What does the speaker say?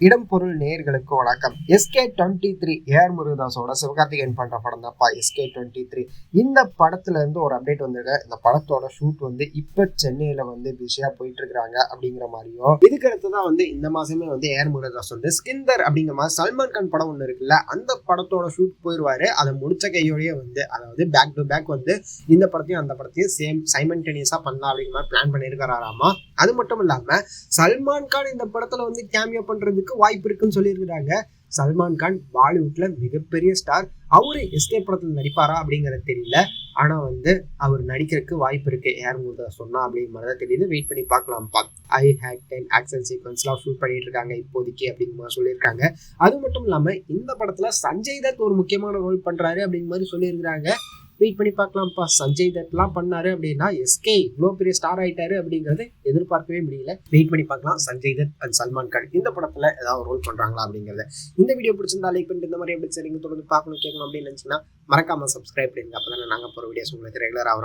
இடம் பொருள் நேர்களுக்கு வணக்கம். SK23 ஏஆர் முருகதாஸோட சிவகார்த்திகேயன் பண்ற படம் தான்ப்பா SK23. இந்த படத்துல இருந்து ஒரு அப்டேட் வந்திருக்கு. இந்த படத்தோட ஷூட் இப்ப சென்னையில பிஸியா போயிட்டு இருக்காங்க அப்படிங்கிற மாதிரியும், இதுக்கு அடுத்துதான் இந்த மாசமே ஏஆர் முருகதாஸ் ஸ்கிந்தர் அப்படிங்கிற மாதிரி சல்மான் கான் படம் ஒண்ணு இருக்குல்ல, அந்த படத்தோட ஷூட் போயிருவாரு. அதை முடிச்ச கையோடய அதாவது பேக் டு பேக் இந்த படத்தையும் அந்த படத்தையும் சேம் சைமல்டேனியஸா பண்ணலாம் அப்படிங்கிற மாதிரி பிளான் பண்ணியிருக்காராமா. அது மட்டும் இல்லாம சல்மான் கான் இந்த படத்துல கேமியோ பண்றதுக்கு வாய்ப்பு இருக்குன்னு சொல்லியிருக்கிறாங்க. சல்மான் கான் பாலிவுட்ல மிகப்பெரிய ஸ்டார். அவரு எஸ்கே படத்துல நடிப்பாரா அப்படிங்கறது தெரியல. ஆனா அவர் நடிக்கிறதுக்கு வாய்ப்பு இருக்கு. யார் சொன்னா அப்படிங்கிற மாதிரி தெரியுது. வெயிட் பண்ணி பார்க்கலாம். ஐ ஹேட் 10 ஆக்ஷன் சீக்வன்ஸ்லாம் ஷூட் பண்ணிட்டு இருக்காங்க இப்போதைக்கு அப்படிங்கிற மாதிரி சொல்லியிருக்காங்க. அது மட்டும் இல்லாம இந்த படத்துல சஞ்சய் தத் ஒரு முக்கியமான ரோல் பண்றாரு அப்படிங்கிற மாதிரி சொல்லியிருக்கிறாங்க. வெயிட் பண்ணி பார்க்கலாம்ப்பா. சஞ்சய் தத்லாம் பண்ணாரு அப்படின்னா எஸ்கே இவ்வளோ பெரிய ஸ்டார் ஆயிட்டாரு அப்படிங்கறது எதிர்பார்க்கவே முடியல. வெயிட் பண்ணி பார்க்கலாம். சஞ்சய் தத் அண்ட் சல்மான் கான் இந்த படத்துல ஏதாவது ரோல் பண்றாங்களா அப்படிங்கறத. இந்த வீடியோ பிடிச்சிருந்தா லைக் பண்ணிட்டு இந்த மாதிரி எப்படி சரிங்க தொடர்ந்து பார்க்கணும் கேட்கணும் அப்படின்னு நினைச்சீங்கன்னா மறக்காம சப்ஸ்கிரைப் பண்ணுங்க. அப்பதான் நாங்க போற வீடியோஸ் உங்களுக்கு ரெகுலரா வரும்.